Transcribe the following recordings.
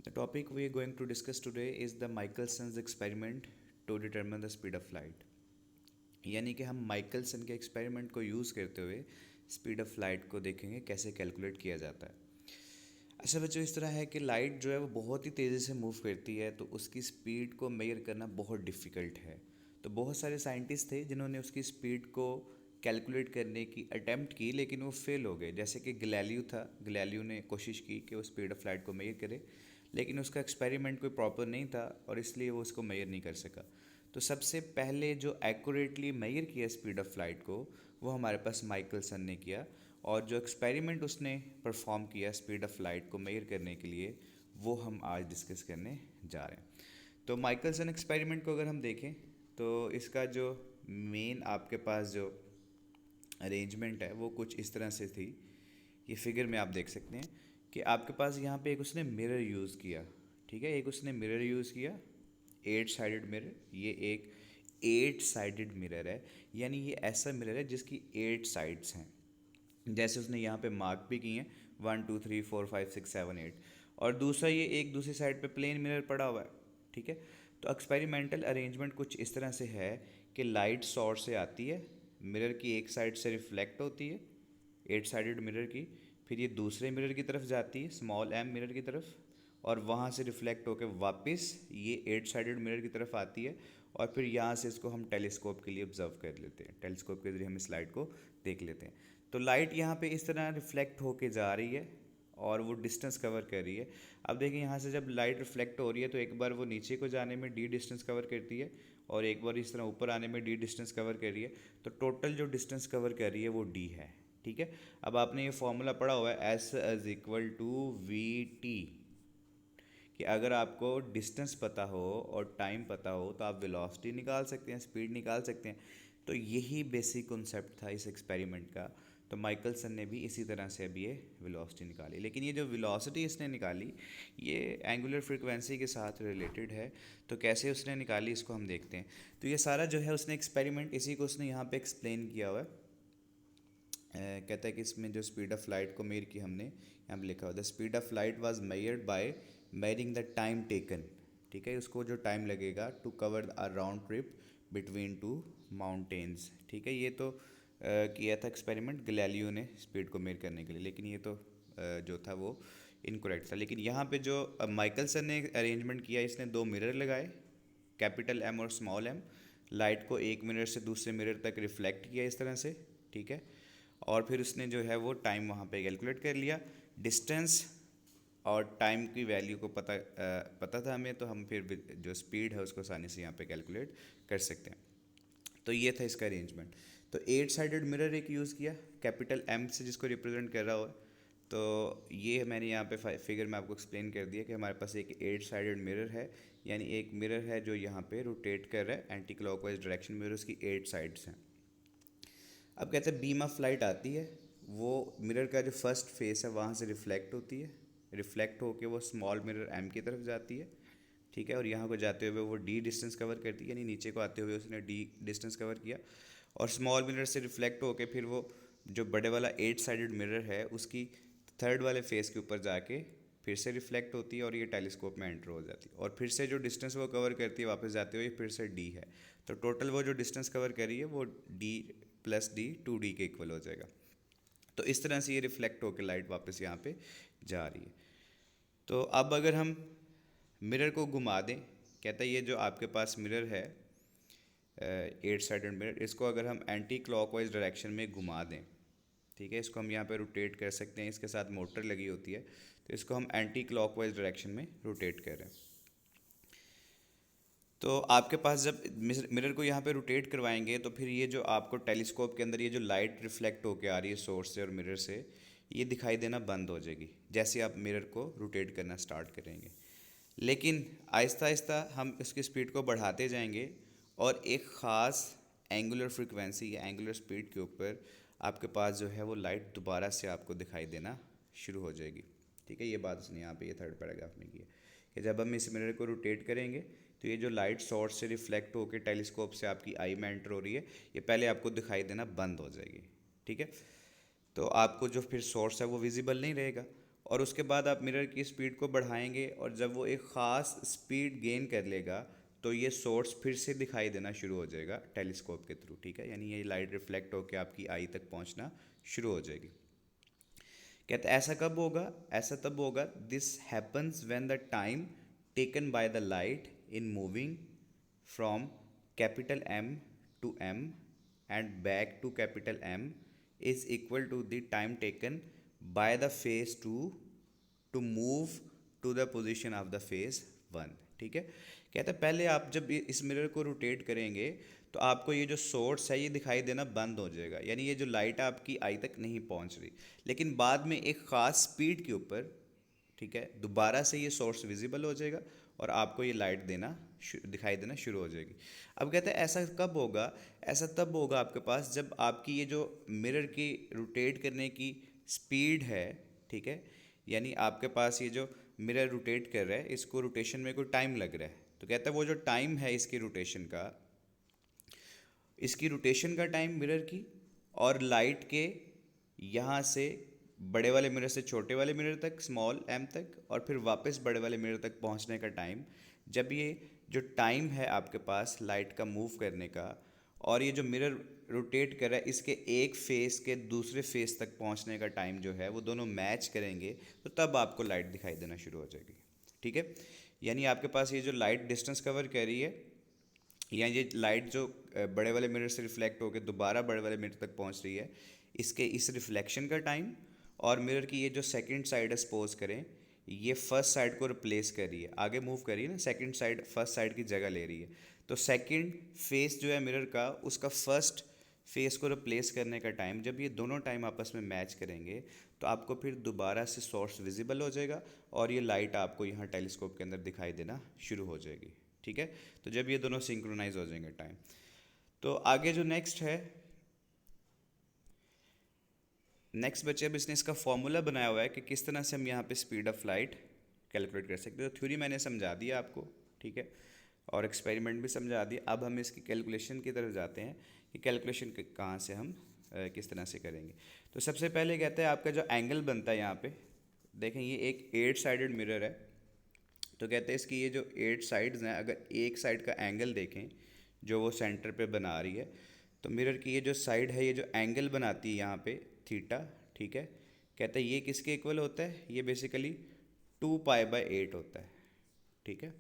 The topic we are going to discuss today is the Michelson's experiment to determine the speed of light. यानी कि हम Michelson के experiment को use करते हुए स्पीड ऑफ लाइट को देखेंगे कैसे कैलकुलेट किया जाता है। अच्छा बच्चों, इस तरह है कि लाइट जो है वो बहुत ही तेज़ी से मूव करती है, तो उसकी स्पीड को मेजर करना बहुत डिफ़िकल्ट है। तो बहुत सारे साइंटिस्ट थे जिन्होंने उसकी स्पीड को कैलकुलेट करने की अटेम्प्ट की, लेकिन वो फेल हो गए। जैसे कि गैलीलियो था, गैलीलियो ने कोशिश की कि वो स्पीड ऑफ लाइट को मेजर करे, लेकिन उसका एक्सपेरिमेंट कोई प्रॉपर नहीं था और इसलिए वो उसको मेजर नहीं कर सका। तो सबसे पहले जो एक्यूरेटली मेजर किया स्पीड ऑफ लाइट को, वो हमारे पास माइकलसन ने किया। और जो एक्सपेरिमेंट उसने परफॉर्म किया स्पीड ऑफ लाइट को मेजर करने के लिए, वो हम आज डिस्कस करने जा रहे हैं। तो माइकलसन एक्सपेरिमेंट को अगर हम देखें तो इसका जो मेन आपके पास जो अरेंजमेंट है वो कुछ इस तरह से थी। ये फिगर में आप देख सकते हैं कि आपके पास यहाँ पे एक उसने मिरर यूज़ किया। ठीक है, एक उसने मिरर यूज़ किया, 8 साइडेड मिरर। ये एक 8 साइडेड मिरर है, यानी ये ऐसा मिरर है जिसकी 8 साइड्स हैं, जैसे उसने यहाँ पे मार्क भी किए हैं 1 2 3 4 5 6 7 8। और दूसरा ये एक दूसरी साइड पे प्लेन मिरर पड़ा हुआ है। ठीक है, तो एक्सपेरिमेंटल अरेंजमेंट कुछ इस तरह से है कि लाइट सोर्स से आती है, मिरर की एक साइड से रिफ्लेक्ट होती है 8 साइडेड मिरर की, फिर ये दूसरे मिरर की तरफ जाती है स्मॉल एम मिरर की तरफ, और वहाँ से रिफ्लेक्ट होकर वापस ये 8 साइडेड मिरर की तरफ आती है। और फिर यहाँ से इसको हम टेलीस्कोप के लिए ऑब्जर्व कर लेते हैं, टेलीस्कोप के जरिए हम इस लाइट को देख लेते हैं। तो लाइट यहाँ पे इस तरह रिफ्लेक्ट होके जा रही है और वो डिस्टेंस कवर कर रही है। अब देखिए, यहाँ से जब लाइट रिफ्लेक्ट हो रही है तो एक बार वो नीचे को जाने में डी डिस्टेंस कवर करती है, और एक बार इस तरह ऊपर आने में डी डिस्टेंस कवर कर रही है। तो टोटल जो डिस्टेंस कवर कर रही है वो डी है। ठीक है, अब आपने ये फॉर्मूला पढ़ा हुआ है S is equal to V T, कि अगर आपको डिस्टेंस पता हो और टाइम पता हो तो आप वेलोसिटी निकाल सकते हैं, स्पीड निकाल सकते हैं। तो यही बेसिक कॉन्सेप्ट था इस एक्सपेरिमेंट का। तो माइकलसन ने भी इसी तरह से अभी ये वेलोसिटी निकाली, लेकिन ये जो वेलोसिटी इसने निकाली ये एंगुलर फ्रीक्वेंसी के साथ रिलेटेड है। तो कैसे उसने निकाली इसको हम देखते हैं। तो ये सारा जो है उसने एक्सपेरिमेंट इसी को उसने यहाँ पे एक्सप्लेन किया हुआ है। कहता है कि इसमें जो स्पीड ऑफ लाइट को मेयर की हमने यहाँ पे लिखा हुआ, the speed of light was measured by measuring the time taken. ठीक है, उसको जो टाइम लगेगा to cover a round trip between two mountains. ठीक है, ये तो किया था एक्सपेरिमेंट गैलीलियो ने स्पीड को मेयर करने के लिए, लेकिन ये तो जो था वो इनकरेक्ट था। लेकिन यहाँ पे जो माइकलसन ने अरेंजमेंट किया, इसने दो मिरर लगाए, कैपिटल एम और स्मॉल एम। लाइट को एक मिरर से दूसरे मिरर तक रिफ्लेक्ट किया इस तरह से। ठीक है, और फिर उसने जो है वो टाइम वहाँ पे कैलकुलेट कर लिया। डिस्टेंस और टाइम की वैल्यू को पता था हमें, तो हम फिर जो स्पीड है उसको आसानी से यहाँ पे कैलकुलेट कर सकते हैं। तो ये था इसका अरेंजमेंट। तो 8 साइडेड मिरर एक यूज़ किया, कैपिटल एम से जिसको रिप्रेजेंट कर रहा हुआ है। तो ये मैंने यहाँ पे फिगर में आपको एक्सप्लेन कर दिया कि हमारे पास एक 8 साइडेड मिरर है, यानी एक मिरर है जो यहाँ पे रोटेट कर रहा है एंटी क्लॉकवाइज डायरेक्शन में, और उसकी 8 साइड्स हैं। अब कहते हैं बीम ऑफ लाइट आती है, वो मिरर का जो फर्स्ट फेस है वहाँ से रिफ्लेक्ट होती है, रिफ्लेक्ट होके वो स्मॉल मिरर एम की तरफ जाती है। ठीक है, और यहाँ को जाते हुए वो डी डिस्टेंस कवर करती है, यानी नीचे को आते हुए उसने डी डिस्टेंस कवर किया। और स्मॉल मिरर से रिफ्लेक्ट होके फिर वो जो बड़े वाला 8 साइडेड मिरर है उसकी थर्ड वाले फेस के ऊपर जाके फिर से रिफ्लेक्ट होती है और ये टेलीस्कोप में एंटर हो जाती है, और फिर से जो डिस्टेंस वो कवर करती है वापस जाते हुए फिर से डी है। तो टोटल वो जो डिस्टेंस कवर करी है वो डी प्लस डी 2D के इक्वल हो जाएगा। तो इस तरह से ये रिफ्लेक्ट होकर लाइट वापस यहाँ पे जा रही है। तो अब अगर हम मिरर को घुमा दें, कहता है ये जो आपके पास मिरर है 8 साइडेड मिरर, इसको अगर हम एंटी क्लॉकवाइज डायरेक्शन में घुमा दें, ठीक है, इसको हम यहाँ पे रोटेट कर सकते हैं, इसके साथ मोटर लगी होती है, तो इसको हम एंटी क्लॉकवाइज डायरेक्शन में रोटेट कर रहे हैं। तो आपके पास जब मिरर को यहाँ पे रोटेट करवाएंगे तो फिर ये जो आपको टेलीस्कोप के अंदर ये जो लाइट रिफ्लेक्ट होके आ रही है सोर्स से और मिरर से, ये दिखाई देना बंद हो जाएगी जैसे आप मिरर को रोटेट करना स्टार्ट करेंगे। लेकिन आहिस्ता आहिस्ता हम इसकी स्पीड को बढ़ाते जाएंगे, और एक ख़ास एंगुलर फ्रीक्वेंसी या एंगुलर स्पीड के ऊपर आपके पास जो है वो लाइट दोबारा से आपको दिखाई देना शुरू हो जाएगी। ठीक है, ये बात उसने यहाँ पे ये थर्ड पैराग्राफ में की है कि जब हम इस मिरर को रोटेट करेंगे तो ये जो लाइट सोर्स से रिफ्लेक्ट होकर टेलीस्कोप से आपकी आई में एंटर हो रही है, ये पहले आपको दिखाई देना बंद हो जाएगी। ठीक है, तो आपको जो फिर सोर्स है वो विजिबल नहीं रहेगा, और उसके बाद आप मिरर की स्पीड को बढ़ाएंगे और जब वो एक ख़ास स्पीड गेन कर लेगा तो ये सोर्स फिर से दिखाई देना शुरू हो जाएगा टेलीस्कोप के थ्रू, ठीक है। यानी ये लाइट रिफ्लेक्ट होकर आपकी आई तक पहुंचना शुरू हो जाएगी। कहते हैं ऐसा कब होगा? ऐसा तब होगा, this happens when the time taken by the light in moving from capital M to M and back to capital M is equal to the time taken by the face to move to the position of the face one, ठीक है। कहते हैं पहले आप जब इस mirror को rotate करेंगे तो आपको ये जो सोर्स है ये दिखाई देना बंद हो जाएगा, यानी ये जो लाइट आपकी आई तक नहीं पहुंच रही। लेकिन बाद में एक ख़ास स्पीड के ऊपर, ठीक है, दोबारा से ये सोर्स विजिबल हो जाएगा और आपको ये लाइट दिखाई देना शुरू हो जाएगी। अब कहते हैं ऐसा कब होगा? ऐसा तब होगा आपके पास जब आपकी ये जो मिरर की रोटेट करने की स्पीड है, ठीक है, यानी आपके पास ये जो मिरर रोटेट कर रहा है इसको रोटेशन में कोई टाइम लग रहा है, तो कहता है वो जो टाइम है इसकी रोटेशन का टाइम मिरर की और लाइट के यहाँ से बड़े वाले मिरर से छोटे वाले मिरर तक, स्मॉल एम तक, और फिर वापस बड़े वाले मिरर तक पहुँचने का टाइम, जब ये जो टाइम है आपके पास लाइट का मूव करने का और ये जो मिरर रोटेट कर रहा है इसके एक फेस के दूसरे फेस तक पहुंचने का टाइम जो है वो दोनों मैच करेंगे तो तब आपको लाइट दिखाई देना शुरू हो जाएगी, ठीक है। यानी आपके पास ये जो लाइट डिस्टेंस कवर कर रही है या ये लाइट जो बड़े वाले मिरर से रिफ्लेक्ट होकर दोबारा बड़े वाले मिरर तक पहुंच रही है, इसके इस रिफ्लेक्शन का टाइम और मिरर की ये जो सेकंड साइड है, सपोज करें ये फर्स्ट साइड को रिप्लेस कर रही है, आगे मूव कर रही है ना, सेकंड साइड फर्स्ट साइड की जगह ले रही है, तो सेकंड फेस जो है मिरर का उसका फर्स्ट फेस को रिप्लेस करने का टाइम, जब ये दोनों टाइम आपस में मैच करेंगे तो आपको फिर दोबारा से सोर्स विजिबल हो जाएगा और ये लाइट आपको यहाँ टेलीस्कोप के अंदर दिखाई देना शुरू हो जाएगी, ठीक है। तो जब ये दोनों सिंक्रोनाइज हो जाएंगे टाइम, तो आगे जो नेक्स्ट बच्चे अब इसने इसका फॉर्मूला बनाया हुआ है कि किस तरह से हम यहाँ पे स्पीड ऑफ लाइट कैलकुलेट कर सकते हैं। तो थ्योरी मैंने समझा दिया आपको, ठीक है, और एक्सपेरिमेंट भी समझा दिया। अब हम इसकी कैलकुलेशन की तरफ जाते हैं कि कैलकुलेशन कहाँ से हम किस तरह से करेंगे। तो सबसे पहले कहते हैं आपका जो एंगल बनता है यहाँ पे, देखें ये एक 8 साइडेड मिरर है, तो कहते हैं इसकी ये जो 8 साइड्स हैं, अगर एक साइड का एंगल देखें जो वो सेंटर पे बना रही है, तो मिरर की ये जो साइड है ये जो एंगल बनाती है यहाँ पे थीटा, ठीक है, कहते हैं ये किसके इक्वल होता है? ये बेसिकली 2π/8 होता है, ठीक है।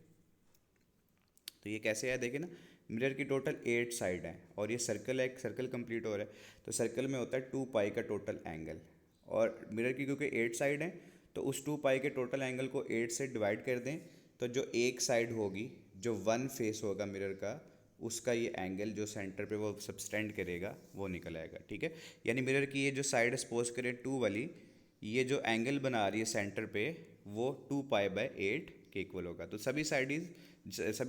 तो ये कैसे है देखें ना, मिरर की टोटल 8 साइड हैं और ये सर्कल है, एक सर्कल कंप्लीट हो रहा है, तो सर्कल में होता है 2π का टोटल एंगल, और मिरर की क्योंकि 8 साइड हैं तो उस 2π के टोटल एंगल को 8 से डिवाइड कर दें, तो जो एक साइड होगी, जो वन फेस होगा मिरर का, उसका ये एंगल जो सेंटर पे वो सबस्टेंड करेगा वो निकल आएगा, ठीक है। यानी मिरर की ये जो साइड सपोज करें 2 वाली, ये जो एंगल बना रही है सेंटर पे वो 2π/8 के इक्वल होगा। तो सभी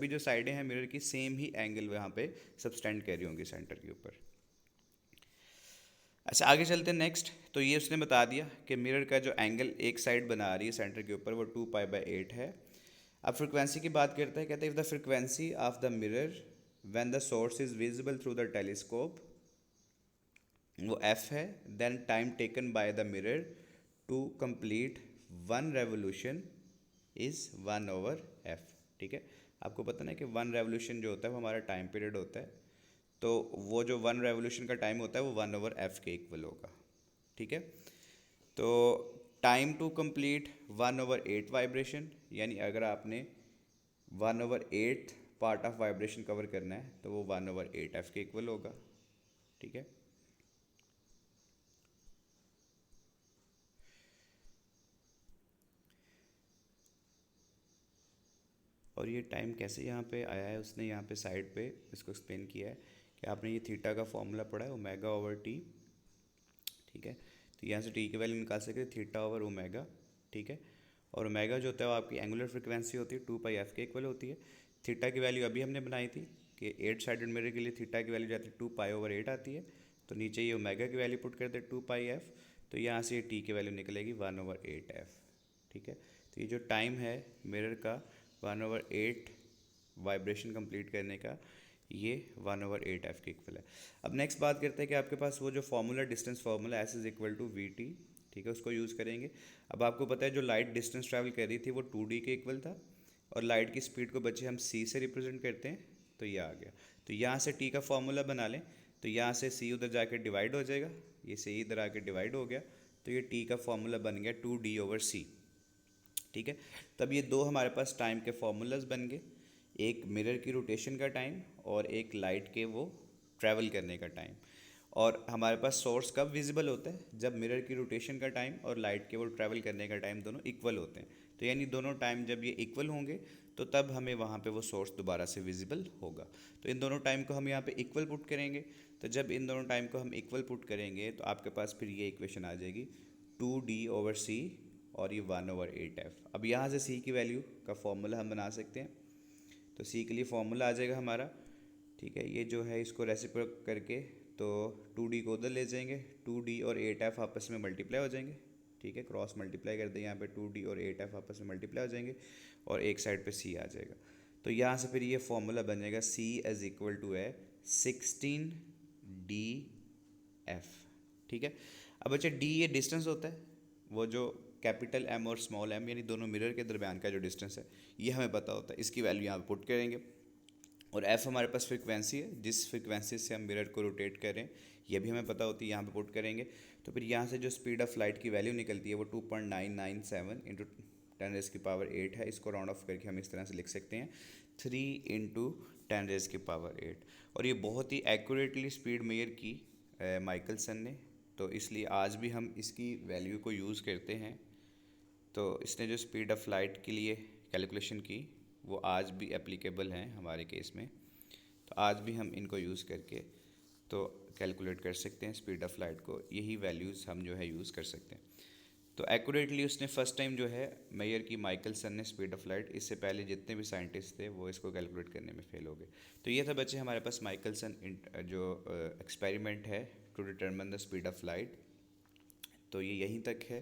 जो साइडें हैं मिरर की सेम ही एंगल वहाँ पे सबस्टेंड कर रही होंगी सेंटर के ऊपर। अच्छा आगे चलते हैं नेक्स्ट। तो ये उसने बता दिया कि मिरर का जो एंगल एक साइड बना रही है सेंटर के ऊपर वो 2π/8 है। अब फ्रिक्वेंसी की बात करते हैं, कहते हैं if the frequency of the mirror when the source is visible through the telescope, वो f है, then time taken by the mirror to complete one revolution is 1/f, ठीक है। आपको पता ना कि वन रेवोल्यूशन जो होता है वो हमारा टाइम पीरियड होता है, तो वो जो वन रेवोल्यूशन का टाइम होता है वो 1/f के इक्वल होगा, ठीक है। तो टाइम टू कंप्लीट 1/8 वाइब्रेशन, यानी अगर आपने 1/8 पार्ट ऑफ वाइब्रेशन कवर करना है तो वो 1/8f के इक्वल होगा, ठीक है। और ये टाइम कैसे यहाँ पे आया है, उसने यहाँ पे साइड पे इसको एक्सप्लेन किया है कि आपने ये थीटा का फॉर्मूला पढ़ा है ω/t, ठीक है। तो यहाँ से टी की वैल्यू निकाल सकते हैं θ/ω, ठीक है। और ओमेगा जो होता है वो आपकी एंगुलर फ्रिक्वेंसी होती है 2πf के इक्वल होती है। थीटा की वैल्यू अभी हमने बनाई थी कि 8 साइडेड मिरर के लिए थीटा की वैल्यू जाती है 2π/8 आती है, तो नीचे ये ओमेगा की वैल्यू पुट करते हैं 2πf, तो यहाँ से ये टी की वैल्यू निकलेगी 1/8f, ठीक है। तो ये जो टाइम है मिरर का 1/8 वाइब्रेशन कंप्लीट करने का, ये 1/8f के इक्वल है। अब नेक्स्ट बात करते हैं कि आपके पास वो जो formula distance formula S = VT ठीक है, उसको यूज़ करेंगे। अब आपको पता है जो लाइट डिस्टेंस ट्रैवल कर रही थी वो 2d के इक्वल था, और लाइट की स्पीड को बच्चे हम c से रिप्रेजेंट करते हैं, तो ये आ गया। तो यहाँ से t का फॉर्मूला बना लें, तो यहाँ से c उधर जाके डिवाइड हो जाएगा, ये c इधर आके डिवाइड हो गया, तो ये t का फॉर्मूला बन गया 2d/c। ठीक है, तब ये दो हमारे पास टाइम के फॉर्मूलाज बन गए, एक मिरर की रोटेशन का टाइम और एक लाइट के वो ट्रैवल करने का टाइम। और हमारे पास सोर्स कब विजिबल होता है, जब मिरर की रोटेशन का टाइम और लाइट के वो ट्रैवल करने का टाइम दोनों इक्वल होते हैं। तो यानी दोनों टाइम जब ये इक्वल होंगे तो तब हमें वहाँ पे वो सोर्स दोबारा से विजिबल होगा। तो इन दोनों टाइम को हम यहाँ पे इक्वल पुट करेंगे, तो जब इन दोनों टाइम को हम इक्वल पुट करेंगे तो आपके पास फिर ये इक्वेशन आ जाएगी 2d/c और ये 1/8f। अब यहाँ से c की वैल्यू का फॉर्मूला हम बना सकते हैं, तो c के लिए फॉर्मूला आ जाएगा हमारा, ठीक है, ये जो है इसको रेसिप्रोक करके तो 2d को उधर ले जाएंगे, 2d और 8f आपस में मल्टीप्लाई हो जाएंगे, ठीक है, क्रॉस मल्टीप्लाई कर दें यहाँ पे 2d और 8f आपस में मल्टीप्लाई हो जाएंगे और एक साइड पे c आ जाएगा। तो यहाँ से फिर ये फॉर्मूला बन जाएगा c = 16df। ठीक है, अब अच्छा d ये डिस्टेंस होता है, वो जो कैपिटल M और स्मॉल m यानी दोनों मिरर के दरमियान का जो डिस्टेंस है ये हमें पता होता है, इसकी वैल्यू यहाँ पे पुट करेंगे। और f हमारे पास फ्रिक्वेंसी है, जिस फ्रिक्वेंसी से हम मिरर को रोटेट करें ये भी हमें पता होती है, यहाँ पे पुट करेंगे। तो फिर यहाँ से जो स्पीड ऑफ लाइट की वैल्यू निकलती है वो 2.997 इंटू 10⁻8 है। इसको राउंड ऑफ करके हम इस तरह से लिख सकते हैं 3 इंटू 10⁻8। और ये बहुत ही एक्यूरेटली स्पीड मेजर की माइकलसन ने, तो इसलिए आज भी हम इसकी वैल्यू को यूज़ करते हैं। तो इसने जो स्पीड ऑफ लाइट के लिए कैलकुलेशन की वो आज भी एप्लीकेबल हैं हमारे केस में, तो आज भी हम इनको यूज़ करके तो कैलकुलेट कर सकते हैं स्पीड ऑफ लाइट को, यही वैल्यूज़ हम जो है यूज़ कर सकते हैं। तो एक्यूरेटली उसने फर्स्ट टाइम जो है मेजर की माइकलसन ने स्पीड ऑफ लाइट, इससे पहले जितने भी साइंटिस्ट थे वो इसको कैलकुलेट करने में फेल हो गए। तो ये था बच्चे हमारे पास माइकलसन जो एक्सपेरिमेंट है to determine the speed of light. तो ये यहीं तक है,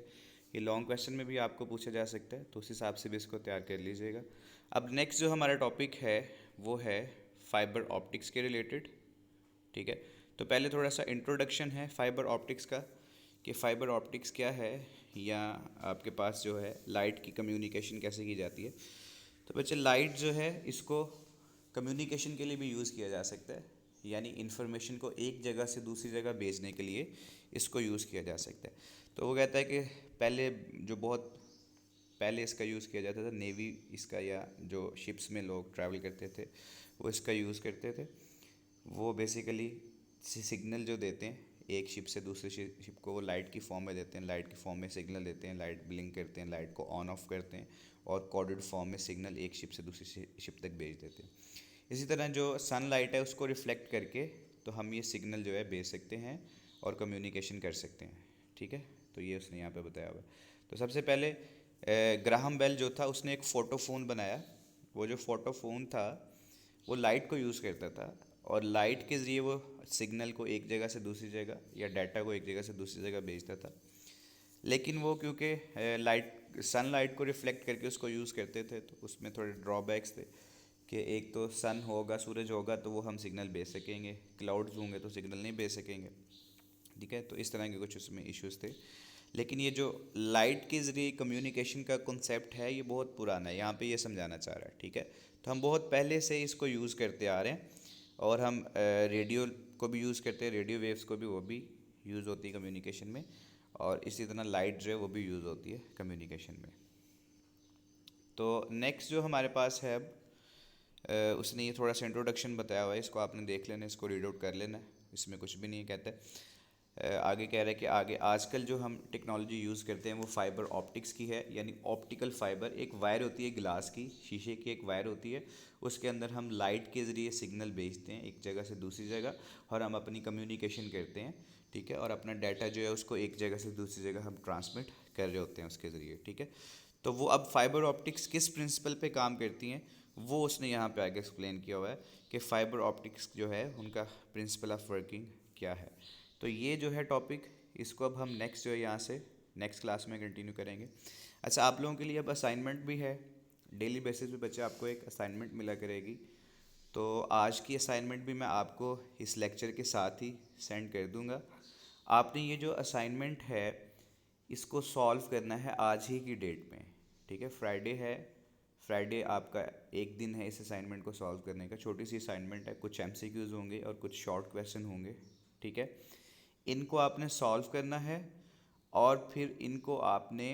ये लॉन्ग क्वेश्चन में भी आपको पूछा जा सकता है, तो उस हिसाब से भी इसको तैयार कर लीजिएगा। अब नेक्स्ट जो हमारा टॉपिक है वो है फाइबर ऑप्टिक्स के रिलेटेड, ठीक है। तो पहले थोड़ा सा इंट्रोडक्शन है फाइबर ऑप्टिक्स का, कि फाइबर ऑप्टिक्स क्या है, या आपके पास जो है लाइट की कम्युनिकेशन कैसे की जाती है। तो बच्चे लाइट जो है इसको कम्युनिकेशन के लिए भी यूज़ किया जा सकता है, यानी इन्फॉर्मेशन को एक जगह से दूसरी जगह भेजने के लिए इसको यूज़ किया जा सकता है। तो वो कहता है कि पहले जो बहुत पहले इसका यूज़ किया जाता था, नेवी इसका, या जो शिप्स में लोग ट्रैवल करते थे वो इसका यूज़ करते थे। वो बेसिकली सिग्नल जो देते हैं एक शिप से दूसरे शिप को, वो लाइट की फॉर्म में देते हैं, लाइट की फॉर्म में सिग्नल देते हैं, लाइट ब्लिंक करते हैं, लाइट को ऑन ऑफ करते हैं और कोडेड फॉर्म में सिग्नल एक शिप से दूसरी शिप तक भेज देते हैं। इसी तरह जो सनलाइट है उसको रिफ्लेक्ट करके तो हम ये सिग्नल जो है भेज सकते हैं और कम्युनिकेशन कर सकते हैं, ठीक है। तो ये उसने यहाँ पे बताया हुआ है। तो सबसे पहले ग्राहम बेल जो था उसने एक फ़ोटोफोन बनाया। वो जो फ़ोटोफोन था वो लाइट को यूज़ करता था और लाइट के ज़रिए वो सिग्नल को एक जगह से दूसरी जगह या डाटा को एक जगह से दूसरी जगह भेजता था। लेकिन वो क्योंकि लाइट सनलाइट को रिफ्लेक्ट करके उसको यूज़ करते थे तो उसमें थोड़े ड्रॉबैक्स थे, कि एक तो सन होगा, सूरज होगा तो वो हम सिग्नल भेज सकेंगे, क्लाउड्स होंगे तो सिग्नल नहीं भेज सकेंगे, ठीक है। तो इस तरह के कुछ उसमें इश्यूज़ थे। लेकिन ये जो लाइट के ज़रिए कम्युनिकेशन का कॉन्सेप्ट है ये बहुत पुराना है, यहाँ पे ये समझाना चाह रहा है, ठीक है। तो हम बहुत पहले से इसको यूज़ करते आ रहे हैं और हम रेडियो को भी यूज़ करते हैं, रेडियो वेव्स को भी, वो भी यूज़ होती है कम्युनिकेशन में, और इसी तरह लाइट जो है वो भी यूज़ होती है कम्युनिकेशन में। तो नेक्स्ट जो हमारे पास है अब उसने ये थोड़ा सा इंट्रोडक्शन बताया हुआ है, इसको आपने देख लेना, इसको रीड आउट कर लेना, इसमें कुछ भी नहीं कहते। आगे कह रहा है कि आगे आजकल जो हम टेक्नोलॉजी यूज़ करते हैं वो फाइबर ऑप्टिक्स की है, यानी ऑप्टिकल फाइबर। एक वायर होती है ग्लास की, शीशे की एक वायर होती है, उसके अंदर हम लाइट के ज़रिए सिग्नल भेजते हैं एक जगह से दूसरी जगह और हम अपनी कम्युनिकेशन करते हैं, ठीक है। और अपना डाटा जो है उसको एक जगह से दूसरी जगह हम ट्रांसमिट कर रहे होते हैं उसके ज़रिए, ठीक है। तो वो अब फाइबर ऑप्टिक्स किस प्रिंसिपल पे काम करती हैं वो उसने यहाँ पे आगे एक्सप्लेन किया हुआ है कि फ़ाइबर ऑप्टिक्स जो है उनका प्रिंसिपल ऑफ वर्किंग क्या है। तो ये जो है टॉपिक, इसको अब हम नेक्स्ट जो है यहाँ से नेक्स्ट क्लास में कंटिन्यू करेंगे। अच्छा, आप लोगों के लिए अब असाइनमेंट भी है, डेली बेसिस पे बच्चे आपको एक असाइनमेंट मिला करेगी। तो आज की असाइनमेंट भी मैं आपको इस लेक्चर के साथ ही सेंड कर दूँगा। आपने ये जो असाइनमेंट है इसको सॉल्व करना है आज ही की डेट में, ठीक है। फ्राइडे है, फ्राइडे आपका एक दिन है इस असाइनमेंट को सॉल्व करने का। छोटी सी असाइनमेंट है, कुछ एमसीक्यूज़ होंगे और कुछ शॉर्ट क्वेश्चन होंगे, ठीक है। इनको आपने सॉल्व करना है और फिर इनको आपने,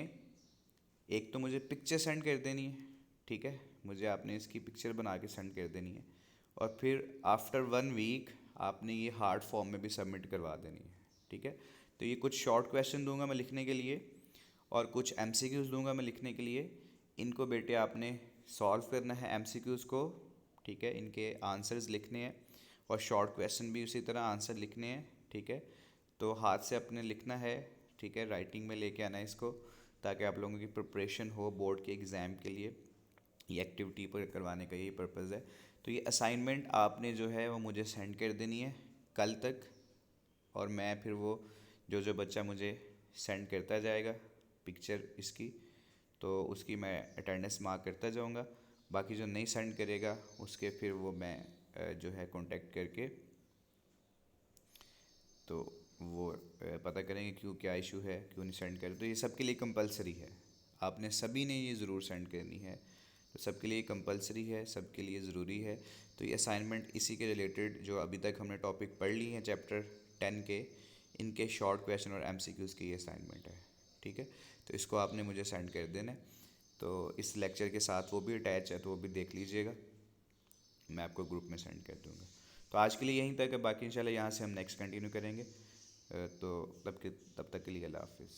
एक तो मुझे पिक्चर सेंड कर देनी है, ठीक है, मुझे आपने इसकी पिक्चर बना के सेंड कर देनी है, और फिर आफ्टर 1 वीक आपने ये हार्ड फॉर्म में भी सबमिट करवा देनी है, ठीक है। तो ये कुछ शॉर्ट क्वेश्चन दूंगा मैं लिखने के लिए और कुछ एमसीक्यूज़ दूंगा मैं लिखने के लिए। इनको बेटे आपने सॉल्व करना है एमसीक्यूज़ को, ठीक है, इनके आंसर्स लिखने हैं और शॉर्ट क्वेश्चन भी उसी तरह आंसर लिखने हैं, ठीक है। तो हाथ से अपने लिखना है, ठीक है, राइटिंग में लेके आना है इसको, ताकि आप लोगों की प्रिपरेशन हो बोर्ड के एग्ज़ाम के लिए। ये एक्टिविटी पर करवाने का यही पर्पज़ है। तो ये असाइनमेंट आपने जो है वो मुझे सेंड कर देनी है कल तक, और मैं फिर वो जो जो बच्चा मुझे सेंड करता जाएगा पिक्चर इसकी, तो उसकी मैं अटेंडेंस मार्क करता जाऊंगा। बाकी जो नहीं सेंड करेगा उसके फिर वो मैं जो है कांटेक्ट करके तो वो पता करेंगे क्यों, क्या इशू है, क्यों नहीं सेंड करे। तो ये सबके लिए कंपलसरी है, आपने सभी ने ये ज़रूर सेंड करनी है। तो सबके लिए कंपलसरी है, सबके लिए ज़रूरी है। तो ये असाइनमेंट इसी के रिलेटेड जो अभी तक हमने टॉपिक पढ़ ली हैं चैप्टर 10 के, इनके शॉर्ट क्वेश्चन और एमसीक्यूज़ की ये असाइनमेंट है, ठीक है। तो इसको आपने मुझे सेंड कर देना है। तो इस लेक्चर के साथ वो भी अटैच है, तो वो भी देख लीजिएगा, मैं आपको ग्रुप में सेंड कर दूँगा। तो आज के लिए यहीं तक है, बाकी इंशाल्लाह यहाँ से हम नेक्स्ट कंटिन्यू करेंगे। तो तब तक के लिए अल्लाह हाफिज़।